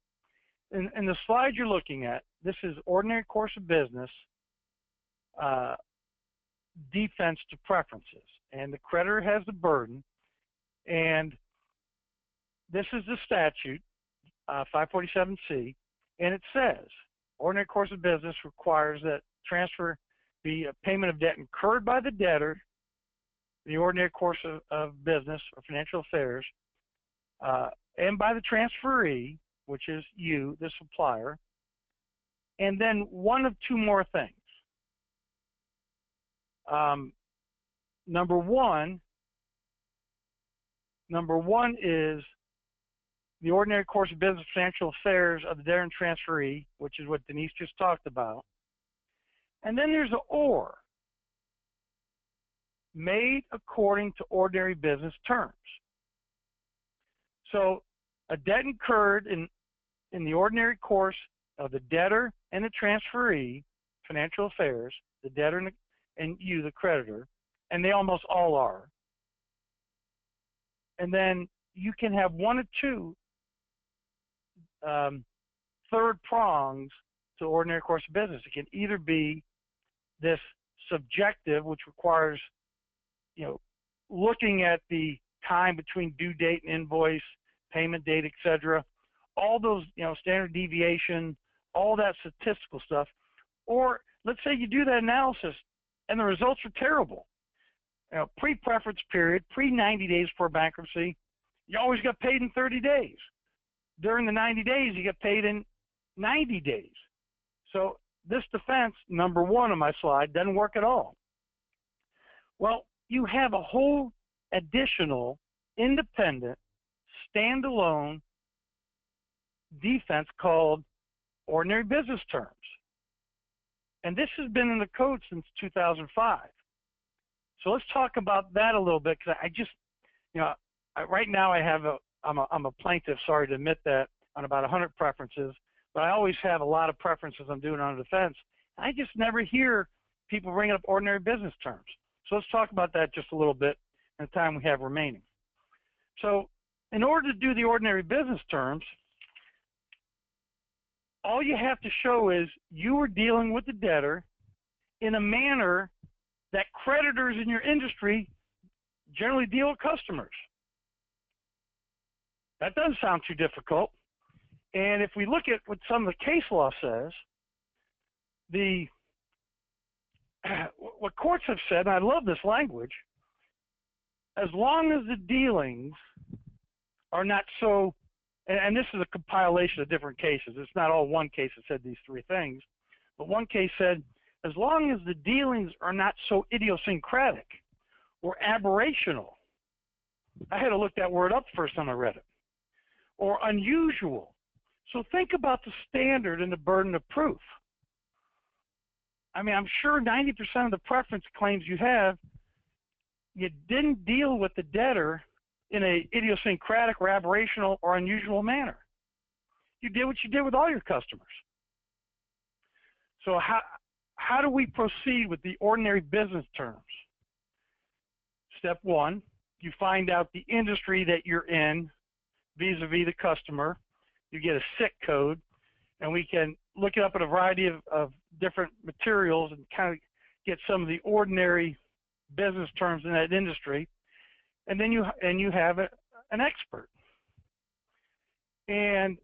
[SPEAKER 3] In the slide you're looking at, this is ordinary course of business defense to preferences, and the creditor has the burden, and this is the statute, 547C, and it says ordinary course of business requires that transfer be a payment of debt incurred by the debtor, the ordinary course of business or financial affairs, and by the transferee, which is you, the supplier, and then one of two more things. Number one is the ordinary course of business financial affairs of the debtor and transferee, which is what Denise just talked about. And then there's an or, made according to ordinary business terms. So a debt incurred in the ordinary course of the debtor and the transferee, financial affairs, the debtor and you, the creditor, and they almost all are. And then you can have one or two third prongs to ordinary course of business. It can either be this subjective, which requires, looking at the time between due date and invoice, payment date, etc., all those, standard deviation, all that statistical stuff. Or let's say you do that analysis and the results are terrible. Pre-preference period, pre-90 days before bankruptcy, you always got paid in 30 days. During the 90 days, you get paid in 90 days. So this defense, number one on my slide, doesn't work at all. Well, you have a whole additional, independent, standalone defense called ordinary business terms. And this has been in the code since 2005. So let's talk about that a little bit, because I just, right now I'm a plaintiff, sorry to admit that, on about 100 preferences, but I always have a lot of preferences I'm doing on a defense. I just never hear people bringing up ordinary business terms. So let's talk about that just a little bit in the time we have remaining. So in order to do the ordinary business terms, all you have to show is you were dealing with the debtor in a manner that creditors in your industry generally deal with customers. That doesn't sound too difficult. And if we look at what some of the case law says, what courts have said, and I love this language, as long as the dealings are not so, and this is a compilation of different cases. It's not all one case that said these three things, but one case said, as long as the dealings are not so idiosyncratic or aberrational. I had to look that word up the first time I read it. Or unusual. So think about the standard and the burden of proof. I mean, I'm sure 90% of the preference claims you have, you didn't deal with the debtor in a idiosyncratic or aberrational or unusual manner. You did what you did with all your customers. So how do we proceed with the ordinary business terms? Step one, you find out the industry that you're in vis-a-vis the customer. You get a SIC code, and we can look it up in a variety of different materials and kind of get some of the ordinary business terms in that industry. And then you have an expert. And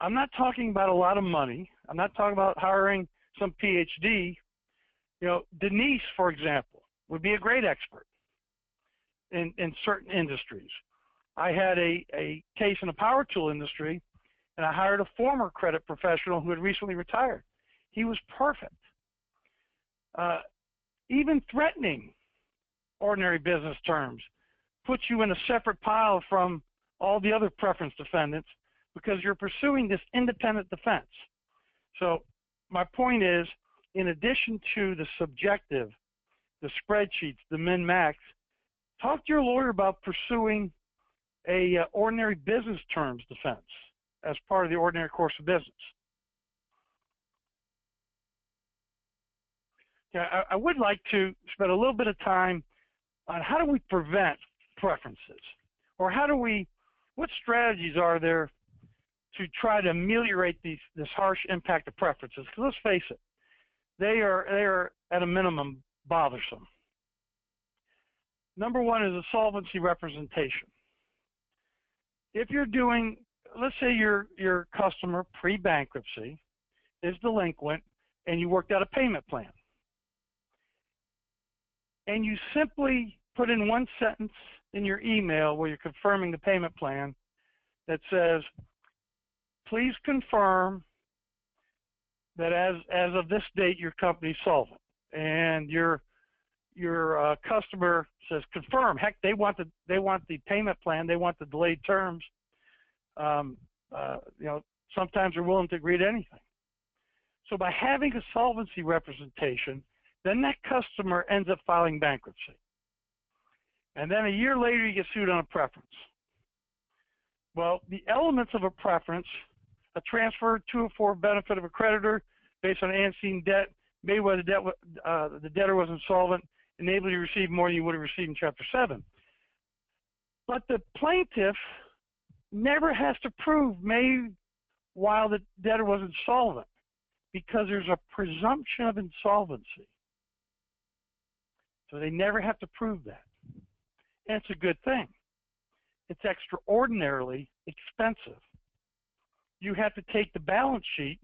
[SPEAKER 3] I'm not talking about a lot of money. I'm not talking about hiring some PhD. You know, Denise, for example, would be a great expert in certain industries. I had a case in the power tool industry, and I hired a former credit professional who had recently retired. He was perfect. Even threatening ordinary business terms puts you in a separate pile from all the other preference defendants because you're pursuing this independent defense. So my point is, in addition to the subjective, the spreadsheets, the min-max, talk to your lawyer about pursuing a ordinary business terms defense as part of the ordinary course of business. Yeah, I would like to spend a little bit of time on how do we prevent preferences, or what strategies are there to try to ameliorate this harsh impact of preferences? Because let's face it, they are at a minimum bothersome. Number one is a solvency representation. If you're doing, let's say your customer pre-bankruptcy is delinquent and you worked out a payment plan, and you simply put in one sentence in your email where you're confirming the payment plan that says, please confirm that as of this date your company's solvent, and your customer says confirm. Heck, they want the payment plan, they want the delayed terms. You know, sometimes they're willing to agree to anything. So by having a solvency representation, then that customer ends up filing bankruptcy. And then a year later, you get sued on a preference. Well, the elements of a preference, a transfer to or for benefit of a creditor based on antecedent debt, made where the debtor was insolvent, enable you to receive more than you would have received in Chapter 7. But the plaintiff never has to prove made while the debtor was insolvent, because there's a presumption of insolvency. So they never have to prove that. And it's a good thing. It's extraordinarily expensive. You have to take the balance sheet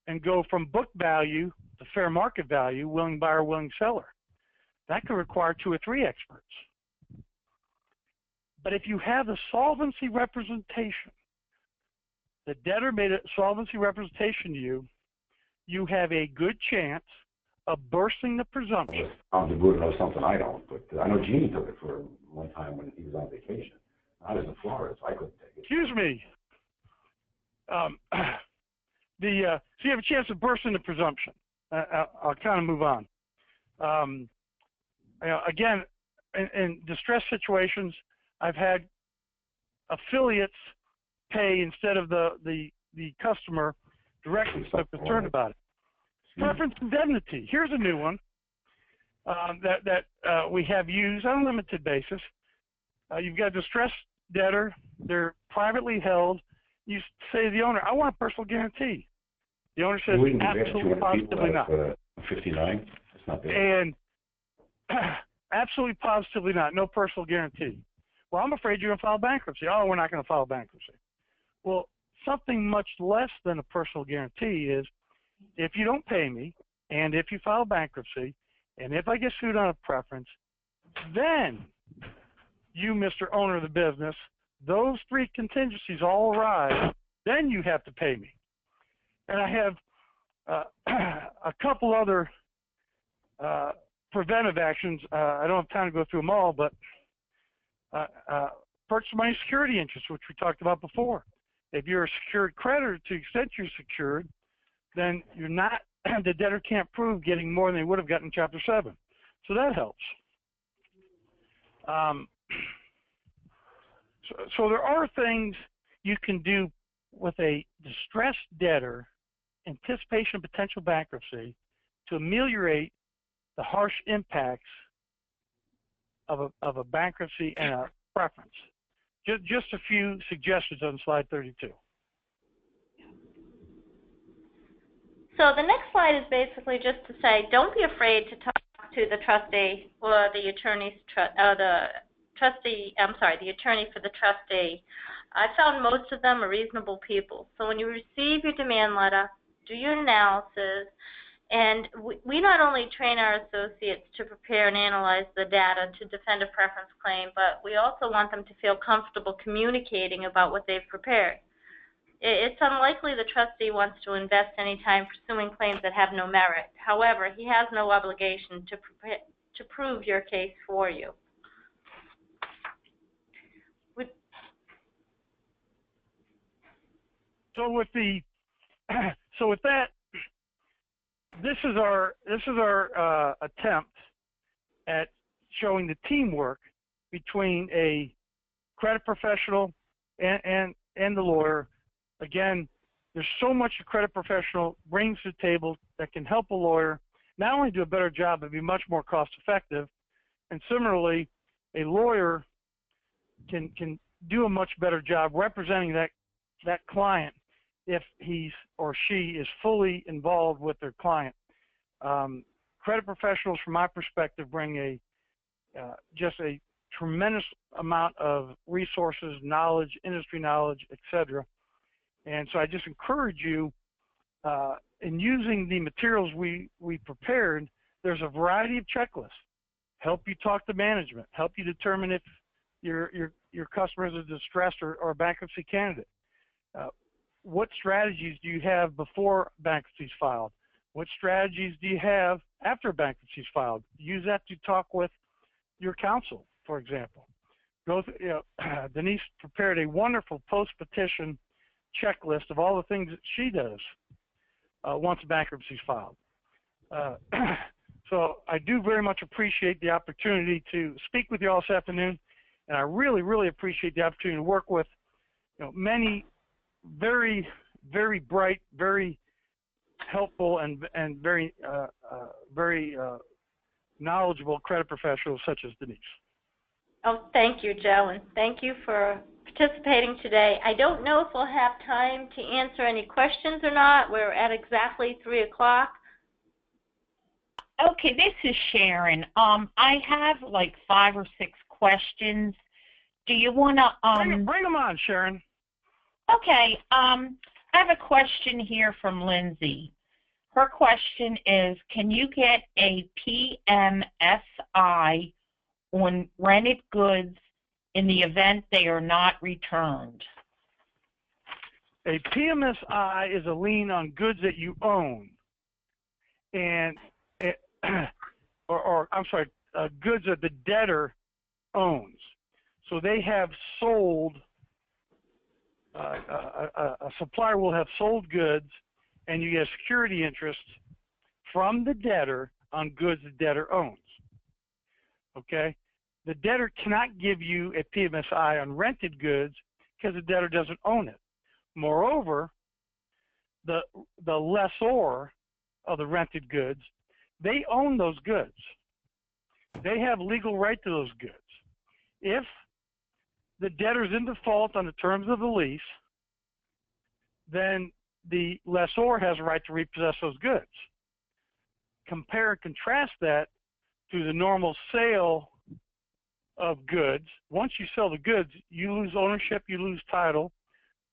[SPEAKER 3] and go from book value to fair market value, willing buyer, willing seller. That could require 2 or 3 experts. But if you have a solvency representation, the debtor made a solvency representation to you, you have a good chance of bursting the presumption.
[SPEAKER 2] I'm the good know something I don't, but I know Jeannie took it for one time when he was on vacation. I was in Florida, so I couldn't take it.
[SPEAKER 3] Excuse me. So you have a chance of bursting the presumption. I'll kind of move on. Again, in distress situations, I've had affiliates pay instead of the customer directly, so I'm concerned about it. Preference indemnity. Here's a new one that we have used on a limited basis. You've got a distressed debtor. They're privately held. You say to the owner, I want a personal guarantee. The owner says, absolutely, positively not.
[SPEAKER 2] 59? That's not bad.
[SPEAKER 3] And absolutely, positively not. No personal guarantee. Well, I'm afraid you're going to file bankruptcy. Oh, we're not going to file bankruptcy. Well, something much less than a personal guarantee is, if you don't pay me, and if you file bankruptcy, and if I get sued on a preference, then you, Mr. Owner of the business, those 3 contingencies all arise, then you have to pay me. And I have a couple other preventive actions. I don't have time to go through them all, but purchase money security interest, which we talked about before. If you're a secured creditor, to the extent you're secured, then you're not, the debtor can't prove getting more than they would have gotten in Chapter 7. So that helps. So there are things you can do with a distressed debtor, anticipation of potential bankruptcy, to ameliorate the harsh impacts of a bankruptcy and a preference. Just a few suggestions on slide 32.
[SPEAKER 4] So the next slide is basically just to say, don't be afraid to talk to the trustee or the attorney for the trustee. I found most of them are reasonable people. So when you receive your demand letter, do your analysis, and we not only train our associates to prepare and analyze the data to defend a preference claim, but we also want them to feel comfortable communicating about what they've prepared. It's unlikely the trustee wants to invest any time pursuing claims that have no merit. However, he has no obligation to prove your case for you.
[SPEAKER 3] So with that, this is our attempt at showing the teamwork between a credit professional and the lawyer. Again, there's so much a credit professional brings to the table that can help a lawyer not only do a better job, but be much more cost effective. And similarly, a lawyer can do a much better job representing that client if he or she is fully involved with their client. Credit professionals, from my perspective, bring just a tremendous amount of resources, knowledge, industry knowledge, etc. And so I just encourage you, in using the materials we prepared, there's a variety of checklists. Help you talk to management, help you determine if your customer is a distressed or a bankruptcy candidate. What strategies do you have before bankruptcy is filed? What strategies do you have after bankruptcy is filed? Use that to talk with your counsel, for example. Denise prepared a wonderful post-petition checklist of all the things that she does once bankruptcy is filed. So I do very much appreciate the opportunity to speak with you all this afternoon, and I really, really appreciate the opportunity to work with many very, very bright, very helpful, and very knowledgeable credit professionals such as Denise.
[SPEAKER 4] Oh, thank you, Joe, and thank you for participating today. I don't know if we'll have time to answer any questions or not. We're at exactly 3 o'clock.
[SPEAKER 1] Okay, this is Sharon. I have like 5 or 6 questions. Do you want to
[SPEAKER 3] bring them on, Sharon?
[SPEAKER 1] Okay. I have a question here from Lindsay. Her question is, can you get a PMSI on rented goods in the event they are not returned?
[SPEAKER 3] A PMSI is a lien on goods that you own, and goods that the debtor owns. So they have sold. A supplier will have sold goods, and you get security interest from the debtor on goods the debtor owns. Okay? The debtor cannot give you a PMSI on rented goods because the debtor doesn't own it. Moreover, the lessor of the rented goods, they own those goods. They have legal right to those goods. If the debtor's in default on the terms of the lease, then the lessor has a right to repossess those goods. Compare and contrast that to the normal sale of goods. Once you sell the goods, you lose ownership, you lose title.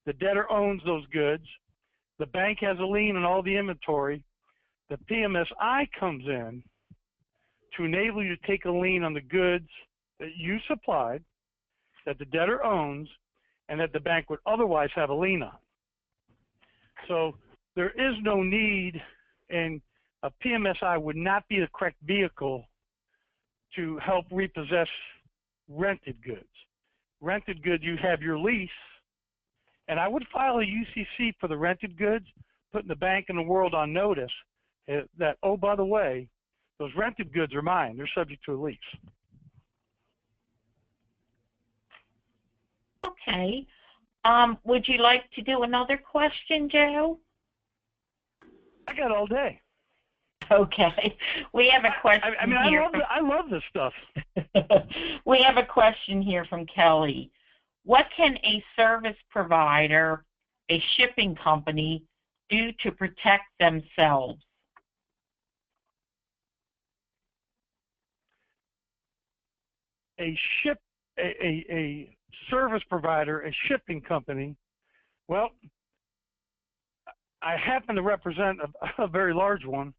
[SPEAKER 3] The debtor owns those goods. The bank has a lien on all the inventory. The PMSI comes in to enable you to take a lien on the goods that you supplied, that the debtor owns, and that the bank would otherwise have a lien on. So there is no need, and a PMSI would not be the correct vehicle to help repossess rented goods. Rented goods, you have your lease, and I would file a UCC for the rented goods, putting the bank and the world on notice that, oh, by the way, those rented goods are mine. They're subject to a lease.
[SPEAKER 1] Okay. Would you like to do another question, Joe?
[SPEAKER 3] I got all day.
[SPEAKER 1] Okay. We have a question here.
[SPEAKER 3] I love this stuff.
[SPEAKER 1] We have a question here from Kelly. What can a service provider, a shipping company, do to protect themselves?
[SPEAKER 3] A service provider, a shipping company, well, I happen to represent a very large one,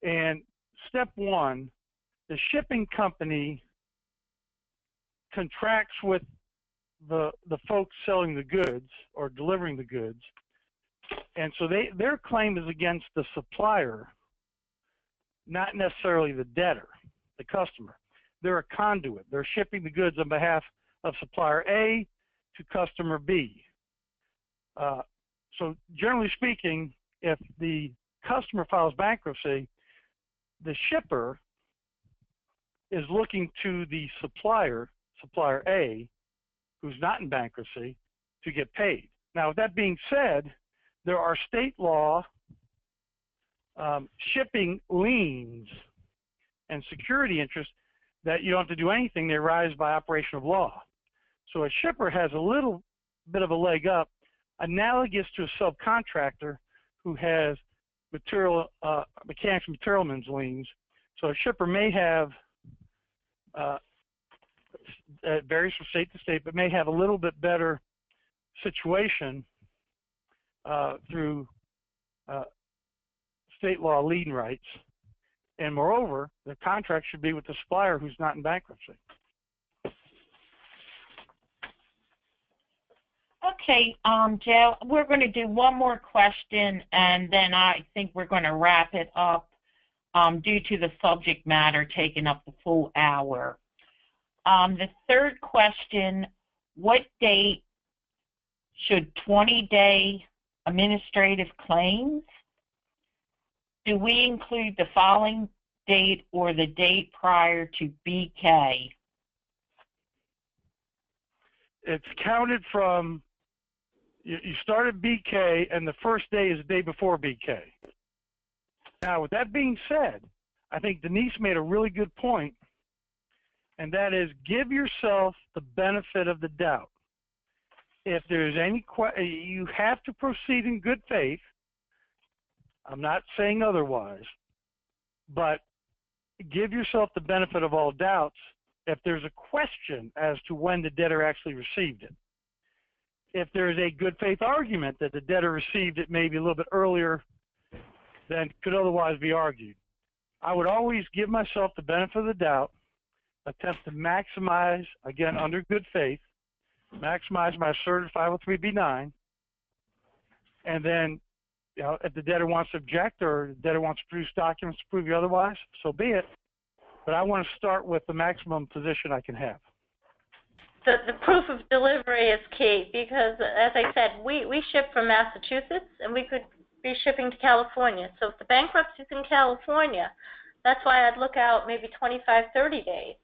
[SPEAKER 3] and step one, the shipping company contracts with the folks selling the goods or delivering the goods, and so their claim is against the supplier, not necessarily the debtor, the customer. They're a conduit. They're shipping the goods on behalf of supplier A to customer B. So generally speaking, if the customer files bankruptcy, the shipper is looking to the supplier A, who's not in bankruptcy, to get paid. Now, with that being said, there are state law shipping liens and security interests that you don't have to do anything. They arise by operation of law. So a shipper has a little bit of a leg up, analogous to a subcontractor who has mechanics and materialmen's liens. So a shipper may have, it varies from state to state, but may have a little bit better situation through state law lien rights. And moreover, the contract should be with the supplier who's not in bankruptcy.
[SPEAKER 1] Okay, Joe, we're going to do one more question, and then I think we're going to wrap it up due to the subject matter taking up the full hour. The third question, what date should 20-day administrative claims? Do we include the filing date or the date prior to BK?
[SPEAKER 3] It's counted from, you start at BK, and the first day is the day before BK. Now, with that being said, I think Denise made a really good point, and that is give yourself the benefit of the doubt. If there's any you have to proceed in good faith. I'm not saying otherwise, but give yourself the benefit of all doubts if there's a question as to when the debtor actually received it. If there's a good faith argument that the debtor received it maybe a little bit earlier than could otherwise be argued, I would always give myself the benefit of the doubt, attempt to maximize, again, under good faith, maximize my asserted 503b9, and then, you know, if the debtor wants to object or the debtor wants to produce documents to prove you otherwise, so be it. But I want to start with the maximum position I can have.
[SPEAKER 4] The proof of delivery is key because, as I said, we ship from Massachusetts and we could be shipping to California. So if the bankruptcy is in California, that's why I'd look out maybe 25, 30 days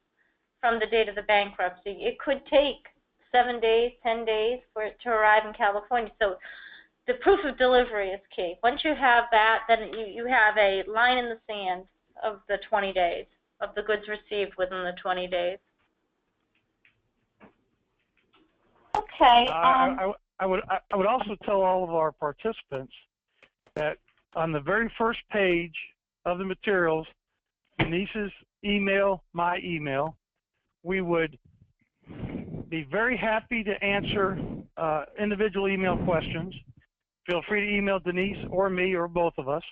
[SPEAKER 4] from the date of the bankruptcy. It could take 7 days, 10 days for it to arrive in California. So the proof of delivery is key. Once you have that, then you have a line in the sand of the 20 days, of the goods received within the 20 days.
[SPEAKER 1] Okay.
[SPEAKER 3] I would also tell all of our participants that on the very first page of the materials, Denise's email, my email, we would be very happy to answer individual email questions. Feel free to email Denise or me or both of us.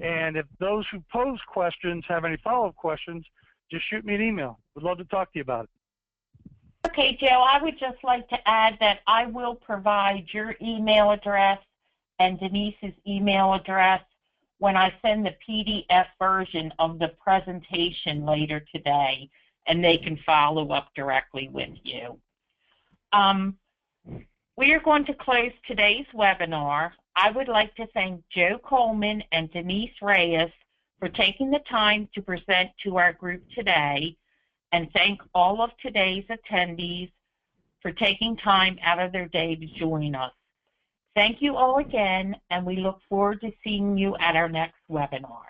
[SPEAKER 3] And if those who pose questions have any follow-up questions, just shoot me an email. We'd love to talk to you about it.
[SPEAKER 1] Okay, Joe, I would just like to add that I will provide your email address and Denise's email address when I send the PDF version of the presentation later today, and they can follow up directly with you. We are going to close today's webinar. I would like to thank Joe Coleman and Denise Reyes for taking the time to present to our group today, and thank all of today's attendees for taking time out of their day to join us. Thank you all again, and we look forward to seeing you at our next webinar.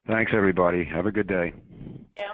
[SPEAKER 2] Thanks, everybody. Have a good day.
[SPEAKER 4] Yeah.